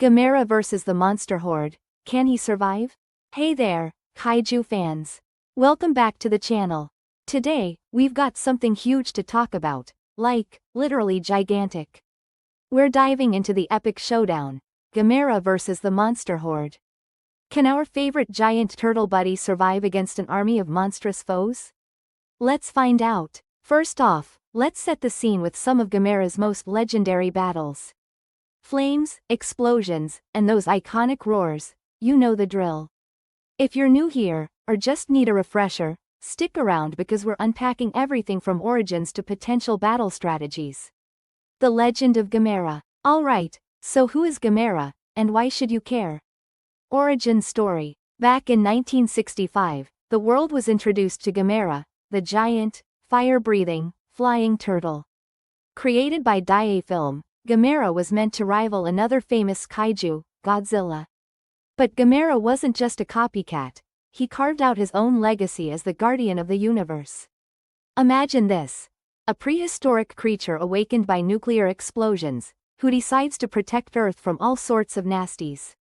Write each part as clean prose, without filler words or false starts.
Gamera versus the monster horde, can he survive? Hey there, kaiju fans. Welcome back to the channel. Today, we've got something huge to talk about, like, literally gigantic. We're diving into the epic showdown, Gamera versus the monster horde. Can our favorite giant turtle buddy survive against an army of monstrous foes? Let's find out. First off, let's set the scene with some of Gamera's most legendary battles. Flames, explosions, and those iconic roars, you know the drill. If you're new here, or just need a refresher, stick around because we're unpacking everything from origins to potential battle strategies. The Legend of Gamera. Alright, so who is Gamera, and why should you care? Origin story. Back in 1965, the world was introduced to Gamera, the giant, fire-breathing, flying turtle. Created by Daiei Film, Gamera was meant to rival another famous kaiju, Godzilla. But Gamera wasn't just a copycat, he carved out his own legacy as the guardian of the universe. Imagine this. A prehistoric creature awakened by nuclear explosions, who decides to protect Earth from all sorts of nasties.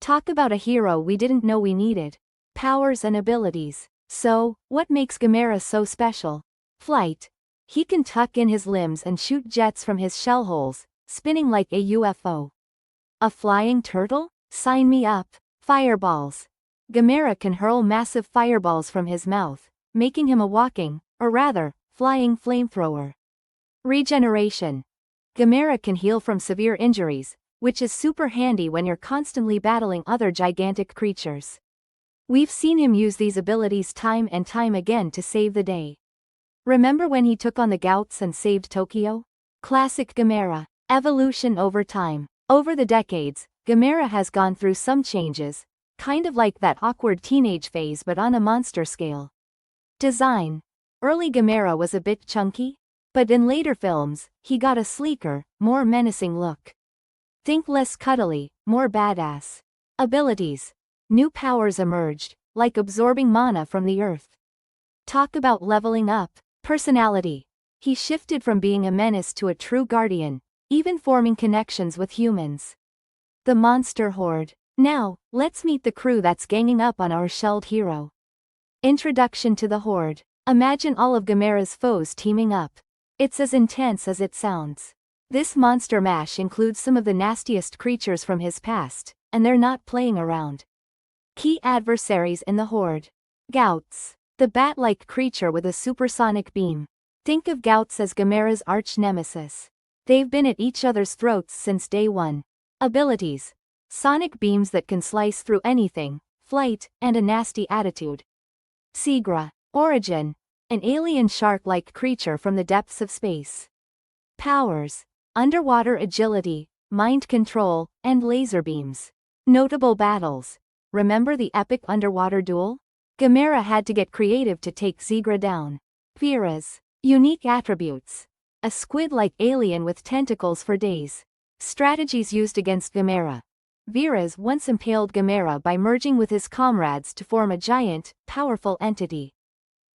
Talk about a hero we didn't know we needed. Powers and abilities. So, what makes Gamera so special? Flight. He can tuck in his limbs and shoot jets from his shell holes, spinning like a UFO. A flying turtle? Sign me up. Fireballs. Gamera can hurl massive fireballs from his mouth, making him a walking, or rather, flying flamethrower. Regeneration. Gamera can heal from severe injuries, which is super handy when you're constantly battling other gigantic creatures. We've seen him use these abilities time and time again to save the day. Remember when he took on the Gouts and saved Tokyo? Classic Gamera. Evolution over time. Over the decades, Gamera has gone through some changes, kind of like that awkward teenage phase but on a monster scale. Design. Early Gamera was a bit chunky, but in later films, he got a sleeker, more menacing look. Think less cuddly, more badass. Abilities. New powers emerged, like absorbing mana from the earth. Talk about leveling up. Personality. He shifted from being a menace to a true guardian, even forming connections with humans. The monster horde. Now, let's meet the crew that's ganging up on our shelled hero. Introduction to the horde. Imagine all of Gamera's foes teaming up. It's as intense as it sounds. This monster mash includes some of the nastiest creatures from his past, and they're not playing around. Key adversaries in the horde. Gouts. The bat-like creature with a supersonic beam. Think of Gouts as Gamera's arch-nemesis. They've been at each other's throats since day one. Abilities. Sonic beams that can slice through anything, flight, and a nasty attitude. Seagra. Origin. An alien shark-like creature from the depths of space. Powers. Underwater agility, mind control, and laser beams. Notable battles. Remember the epic underwater duel? Gamera had to get creative to take Seagra down. Vira's. Unique attributes. A squid-like alien with tentacles for days. Strategies used against Gamera. Vira's once impaled Gamera by merging with his comrades to form a giant, powerful entity.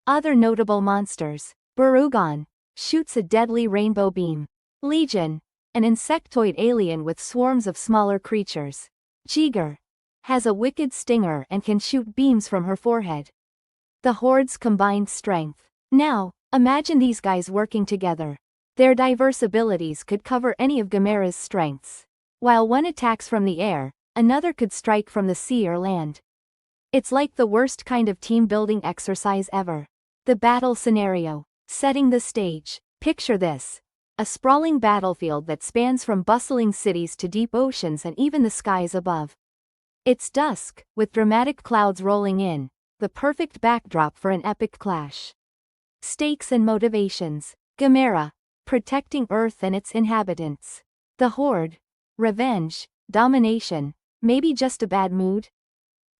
Other notable monsters. Barugon. Shoots a deadly rainbow beam. Legion. An insectoid alien with swarms of smaller creatures. Jiger. Has a wicked stinger and can shoot beams from her forehead. The horde's combined strength. Now, imagine these guys working together. Their diverse abilities could cover any of Gamera's strengths. While one attacks from the air, another could strike from the sea or land. It's like the worst kind of team-building exercise ever. The battle scenario. Setting the stage. Picture this. A sprawling battlefield that spans from bustling cities to deep oceans and even the skies above. It's dusk, with dramatic clouds rolling in, the perfect backdrop for an epic clash. Stakes and motivations. Gamera. Protecting Earth and its inhabitants. The horde. Revenge, domination, maybe just a bad mood?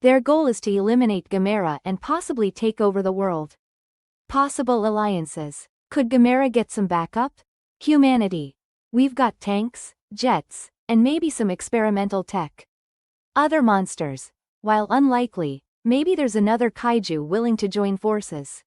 Their goal is to eliminate Gamera and possibly take over the world. Possible alliances. Could Gamera get some backup? Humanity. We've got tanks, jets, and maybe some experimental tech. Other monsters. While unlikely, maybe there's another kaiju willing to join forces.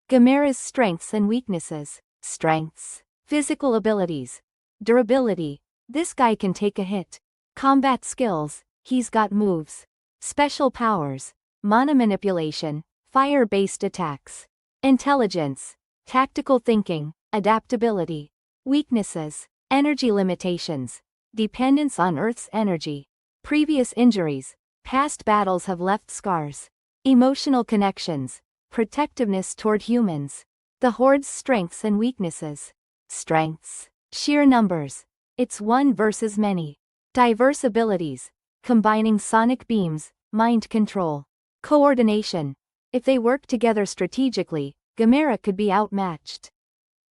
Gamera's strengths and weaknesses. Strengths. Physical abilities. Durability. This guy can take a hit. Combat skills, he's got moves. Special powers, mana manipulation, fire-based attacks. Intelligence, tactical thinking, adaptability. Weaknesses, energy limitations, dependence on Earth's energy. Previous injuries, past battles have left scars. Emotional connections, protectiveness toward humans. The Horde's strengths and weaknesses. Strengths, sheer numbers. It's one versus many. Diverse abilities, combining sonic beams, mind control. Coordination. If they work together strategically, Gamera could be outmatched.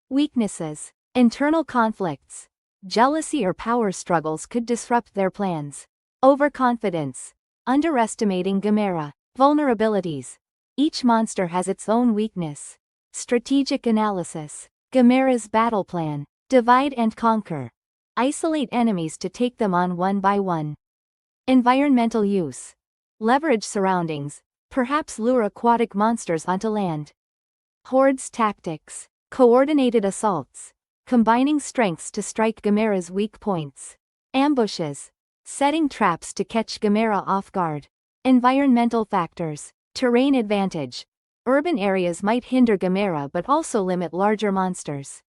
Weaknesses, internal conflicts. Jealousy or power struggles could disrupt their plans. Overconfidence, underestimating Gamera. Vulnerabilities. Each monster has its own weakness. Strategic analysis. Gamera's battle plan. Divide and conquer. Isolate enemies to take them on one by one. Environmental use. Leverage surroundings, perhaps lure aquatic monsters onto land. Horde's tactics. Coordinated assaults, combining strengths to strike Gamera's weak points. Ambushes, setting traps to catch Gamera off guard. Environmental factors. Terrain advantage. Urban areas might hinder Gamera but also limit larger monsters.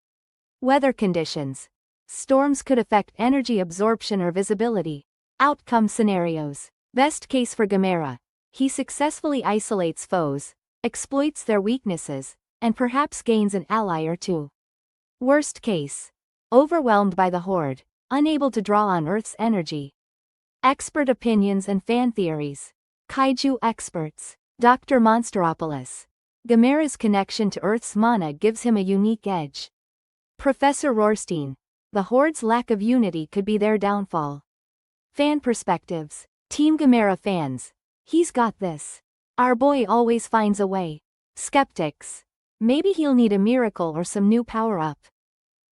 Weather conditions. Storms could affect energy absorption or visibility. Outcome scenarios. Best case for Gamera. He successfully isolates foes, exploits their weaknesses, and perhaps gains an ally or two. Worst case. Overwhelmed by the Horde, unable to draw on Earth's energy. Expert opinions and fan theories. Kaiju experts. Dr. Monsteropolis. Gamera's connection to Earth's mana gives him a unique edge. Professor Rohrstein. The Horde's lack of unity could be their downfall. Fan perspectives. Team Gamera fans. He's got this. Our boy always finds a way. Skeptics. Maybe he'll need a miracle or some new power-up.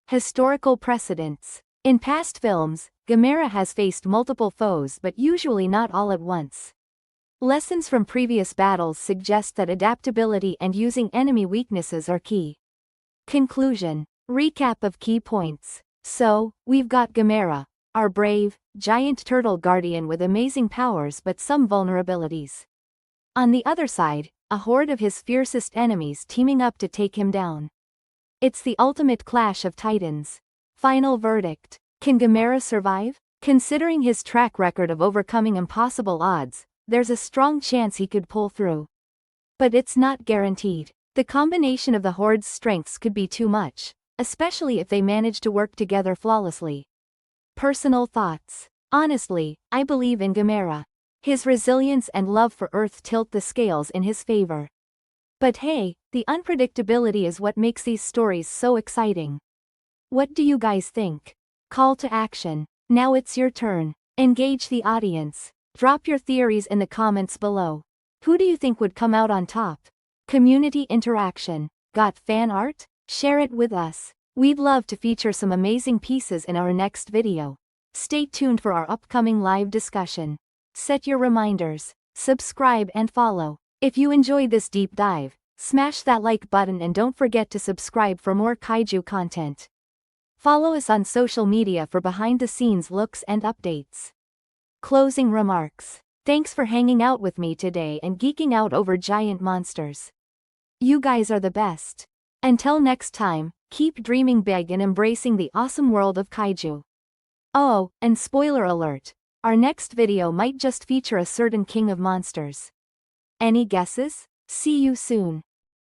Historical precedents. In past films, Gamera has faced multiple foes but usually not all at once. Lessons from previous battles suggest that adaptability and using enemy weaknesses are key. Conclusion. Recap of key points. So, we've got Gamera, our brave, giant turtle guardian with amazing powers but some vulnerabilities. On the other side, a horde of his fiercest enemies teaming up to take him down. It's the ultimate clash of titans. Final verdict. Can Gamera survive? Considering his track record of overcoming impossible odds, there's a strong chance he could pull through. But it's not guaranteed. The combination of the Horde's strengths could be too much, especially if they manage to work together flawlessly. Personal thoughts. Honestly, I believe in Gamera. His resilience and love for Earth tilt the scales in his favor. But hey, the unpredictability is what makes these stories so exciting. What do you guys think? Call to action. Now it's your turn. Engage the audience. Drop your theories in the comments below. Who do you think would come out on top? Community interaction. Got fan art? Share it with us. We'd love to feature some amazing pieces in our next video. Stay tuned for our upcoming live discussion. Set your reminders, subscribe and follow. If you enjoyed this deep dive, smash that like button and don't forget to subscribe for more kaiju content. Follow us on social media for behind-the-scenes looks and updates. Closing remarks. Thanks for hanging out with me today and geeking out over giant monsters. You guys are the best. Until next time, keep dreaming big and embracing the awesome world of kaiju. Oh, and spoiler alert, our next video might just feature a certain king of monsters. Any guesses? See you soon.